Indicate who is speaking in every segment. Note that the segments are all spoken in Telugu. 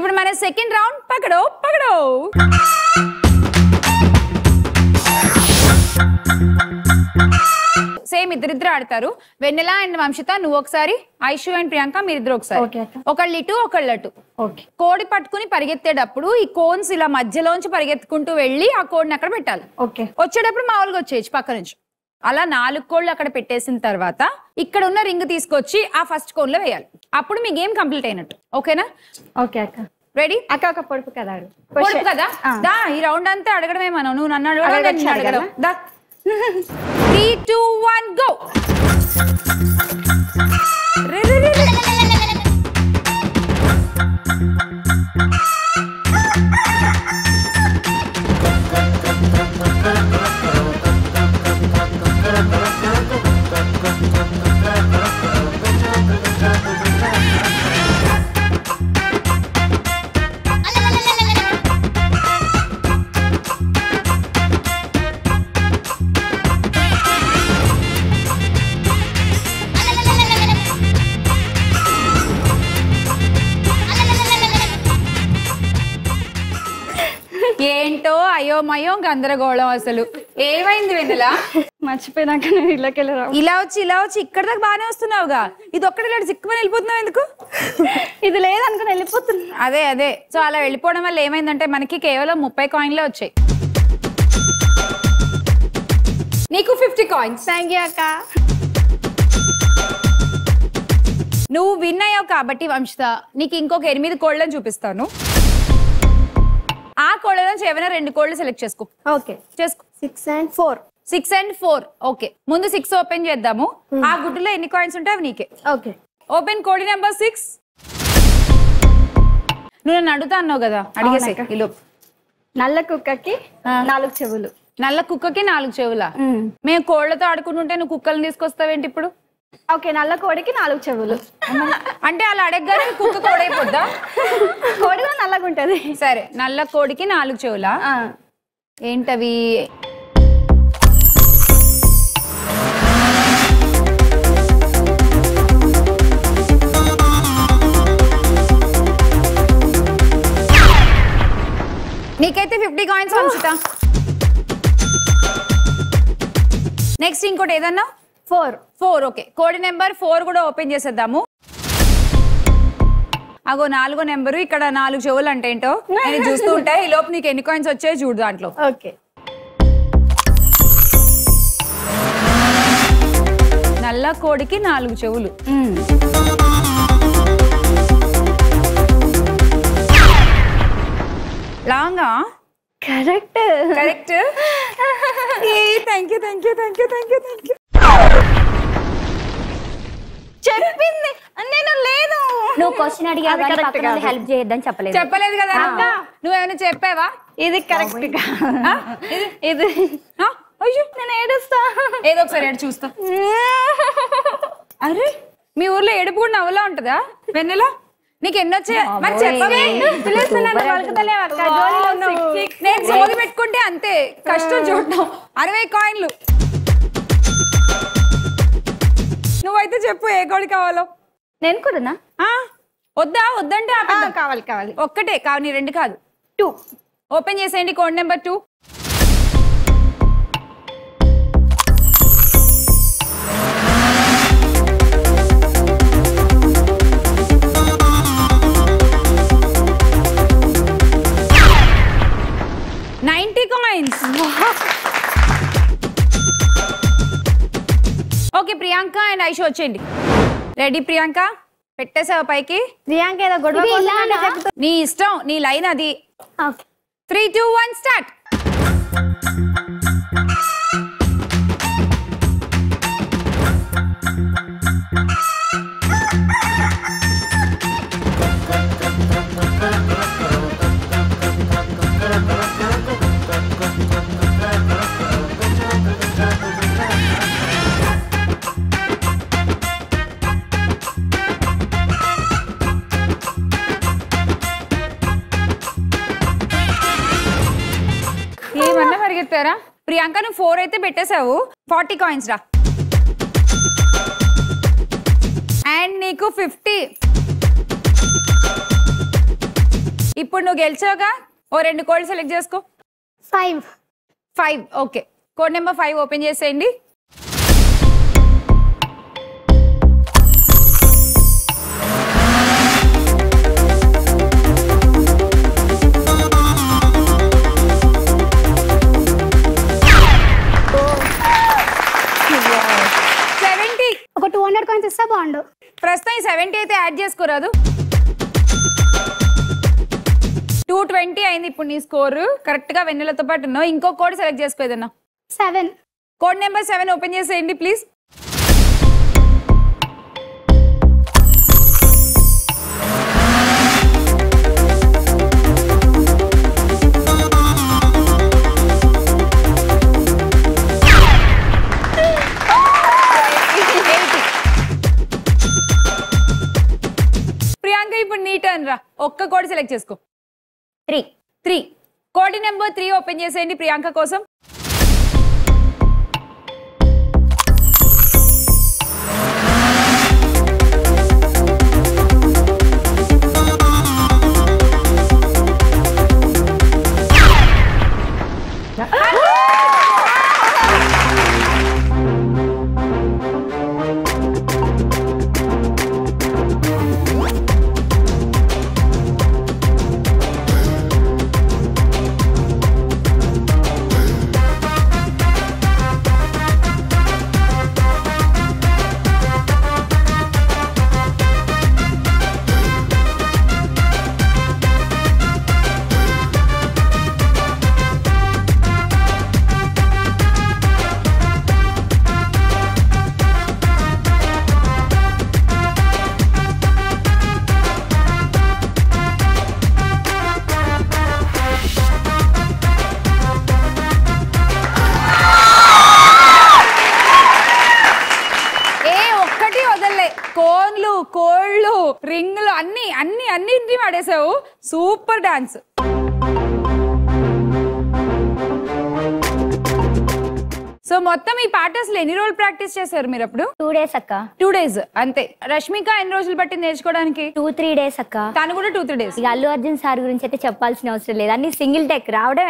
Speaker 1: ఇప్పుడు మన సెకండ్ రౌండ్ పకడో పకడో. సేమ్ ఇద్దరిద్దరు ఆడతారు. వెన్నెల అండ్ వంశిత నువ్వు ఒకసారి, ఐషు అండ్ ప్రియాంక మీరిద్దరు ఒకసారి. ఒకళ్ళు ఇటు ఒకళ్ళు అటు. కోడి పట్టుకుని పరిగెత్తేటప్పుడు ఈ కోన్స్ ఇలా మధ్యలోంచి పరిగెత్తుకుంటూ వెళ్ళి ఆ కోడిని అక్కడ పెట్టాలి. వచ్చేటప్పుడు మామూలుగా వచ్చేయచ్చు పక్క నుంచి. అలా 4 కోళ్ళు అక్కడ పెట్టేసిన తర్వాత ఇక్కడ ఉన్న రింగ్ తీసుకొచ్చి ఆ ఫస్ట్ కోన్ లో వేయాలి. అప్పుడు మీ గేమ్ కంప్లీట్ అయినట్టు. ఓకేనా?
Speaker 2: ఓకే అక్క.
Speaker 1: రెడీ?
Speaker 2: అక్క ఒక పొడుపు కదా
Speaker 1: పొడుపు కదా. దా ఈ రౌండ్ అంతా అడగడమే మనం. నువ్వు నన్ను అడగడం. దా 3, 2, 1 go. ఏంటో అయోమయం గందరగోళం. అసలు ఏమైంది వెన్నెల?
Speaker 2: మర్చిపోయినాక నేను ఇళ్ళకెళ్ళి
Speaker 1: ఇలా వచ్చి ఇక్కడ దాకా బాగానే వస్తున్నావుగా. ఇది ఒక్కడే సిక్కుమని వెళ్ళిపోతున్నావు ఎందుకు?
Speaker 2: ఇది లేదనుకుని వెళ్ళిపోతున్నా.
Speaker 1: అదే సో అలా వెళ్ళిపోవడం వల్ల ఏమైందంటే మనకి కేవలం 30 కాయిన్లే వచ్చాయి. నీకు 50 కాయిన్స్.
Speaker 2: థ్యాంక్ యూ అక్క.
Speaker 1: నువ్వు విన్ అయ్యావు కాబట్టి వంశిత నీకు ఇంకొక 8 కోళ్ళని చూపిస్తాను. ఆ కోళ్ళ నుంచి ఏమైనా 2 కోళ్ళు సెలెక్ట్ చేసుకో.
Speaker 2: ఓకే
Speaker 1: చేసుకో.
Speaker 2: 6 and 4.
Speaker 1: 6 and 4. ఓకే, ముందు 6 ఓపెన్ చేద్దాము. ఆ గుడ్డులో ఎన్ని కాయిన్స్ ఉంటాయి అవి నీకే.
Speaker 2: ఓకే,
Speaker 1: ఓపెన్ కోడి నెంబర్ 6. నువ్వు నన్ను అడుగుతా అన్నావు కదా, అడిగేసే.
Speaker 2: నల్ల కుక్కకి 4 చెవులు.
Speaker 1: నల్ల కుక్కకి 4 చెవులా? మేము కోళ్లతో ఆడుకుంటుంటే నువ్వు కుక్కల్ని తీసుకొస్తావేంటి ఇప్పుడు?
Speaker 2: ఓకే, నల్ల కోడికి 4 చెవులు.
Speaker 1: అంటే అలా అడగగానే కుక్క కోడైపోద్దా?
Speaker 2: కోడి కూడా నల్లగా ఉంటది.
Speaker 1: సరే, నల్ల కోడికి 4 చెవులా? ఏంటవి? నీకైతే 50 కాయిన్స్ వంశిత. నెక్స్ట్ ఇంకోటి ఏదన్నా? 4. ఓకే, కోడి నెంబర్ 4 కూడా ఓపెన్ చేసేద్దాము. అగో 4వ నెంబరు. ఇక్కడ 4 చెవులు అంటే ఏంటో నేను చూస్తూ ఉంటాయి. ఈ లోపు నీకు ఎన్ని కాయిన్స్ వచ్చాయి చూడు దాంట్లో.
Speaker 2: ఓకే,
Speaker 1: నల్ల కోడికి 4 చెవులు. లాంగా?
Speaker 2: కరెక్ట్.
Speaker 1: Thank you.
Speaker 2: చెప్పింది నేను. లేదు,
Speaker 3: నువ్వు క్వశ్చన్ అడిగా హెల్ప్ చేయొద్దని చెప్పలేదు
Speaker 1: కదా. నువ్వేమైనా చెప్పావా?
Speaker 2: ఇది కరెక్ట్. ఇది
Speaker 1: అయ్యో,
Speaker 2: నేను ఏడుస్తా.
Speaker 1: ఏదో ఒకసారి ఏడు చూస్తా. అరే, మీ ఊర్లో ఏడుపు కూడా నవ్వులా ఉంటదా వెన్నెల? నీకు ఎన్ని వచ్చాయి మరి చెప్పవే. నేను సోది పెట్టుకుంటే అంతే కష్టం చూడటం. 60 కాయిన్లు. నువ్వైతే చెప్పు ఏ కోడి కావాలో.
Speaker 2: నేను కూడా
Speaker 1: వద్దంటే
Speaker 2: కావాలి.
Speaker 1: ఒక్కటే కావాలి, 2 కాదు.
Speaker 2: 2
Speaker 1: ఓపెన్ చేసేయండి code number 2. Okay, Priyanka and Aishu వచ్చేయండి. రెడీ ప్రియాంక? పెట్టేసావా పైకి?
Speaker 2: ప్రియాంక ఏదో గొడవ.
Speaker 1: నీ ఇష్టం, నీ లైన్ అది. 3, 2, 1 స్టార్ట్. ఏమన్నా పరిగెత్తారా? ప్రియాంక నువ్వు 4 అయితే పెట్టేశావు. 40 కాయిన్స్ రా. అండ్ నీకు 50. ఇప్పుడు నువ్వు గెలిచావుగా, ఓ 2 కోడ్లు సెలెక్ట్ చేసుకో. 5. ఓకే, కోడ్ నెంబర్ 5 ఓపెన్ చేసేయండి.
Speaker 2: ఒక 200 కాయిన్స్ ఇస్తా బాగుండు.
Speaker 1: ప్రస్తుతం ఈ 70 అయితే యాడ్ చేసుకోరాదు. 220 అయింది ఇప్పుడు నీ స్కోర్. కరెక్ట్ గా వెన్నెలతో పాటు ఉన్నావు. ఇంకో కోడ్ సెలెక్ట్ చేసుకో ఏదన్నా.
Speaker 2: 7.
Speaker 1: కోడ్ నెంబర్ 7 ఓపెన్ చేసేయండి ప్లీజ్. ప్రియాంక ఇప్పుడు నీ టర్న్ రా. ఒక్క కోడ్ సెలెక్ట్ చేసుకో. 3. కోడ్ నెంబర్ 3 ఓపెన్ చేసేయండి ప్రియాంక కోసం. కోన్లు, కోళ్ళు, రింగులు అన్ని వాడేసావు. Super dance. సో మొత్తం ఈ పాట అసలు ఎన్ని రోజులు ప్రాక్టీస్ చేశారు మీరు అప్పుడు?
Speaker 3: 2 days అక్క.
Speaker 1: 2 days అంతే. రష్మిక ఎన్ని రోజులు పట్టింది నేర్చుకోవడానికి?
Speaker 3: 2-3 days అక్క.
Speaker 1: తను కూడా 2-3 days.
Speaker 3: ఇక అల్లు అర్జున్ సార్ గురించి అయితే చెప్పాల్సిన అవసరం లేదు. అన్ని సింగిల్ టెక్, రావడం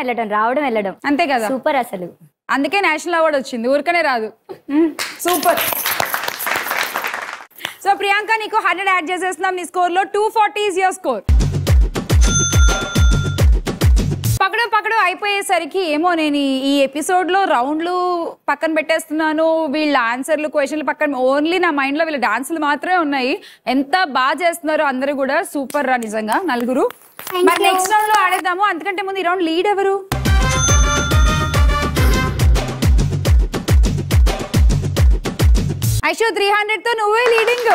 Speaker 3: వెళ్ళడం
Speaker 1: అంతే కదా.
Speaker 3: సూపర్ అసలు.
Speaker 1: అందుకే నేషనల్ అవార్డు వచ్చింది, ఊరికనే రాదు. సూపర్. సో ప్రియాంక నీకు 100 యాడ్ చేసేస్తున్నాం నీ స్కోర్ లో. 240 is your score. పకడు అయిపోయేసరికి ఏమో నేను ఈ ఎపిసోడ్ లో రౌండ్లు పక్కన పెట్టేస్తున్నాను, వీళ్ళ ఆన్సర్లు క్వశ్చన్లు పక్కన, ఓన్లీ నా మైండ్ లో వీళ్ళ డాన్సులు మాత్రమే ఉన్నాయి. ఎంత బాగా చేస్తున్నారు అందరూ కూడా. సూపర్ రా నిజంగా నలుగురు. మరి నెక్స్ట్ రౌండ్ లో ఆడేద్దాము. అందుకంటే ముందు ఈ రౌండ్ లీడ్ ఎవరు? ఐషు 300 తో నువ్వే లీడింగ్.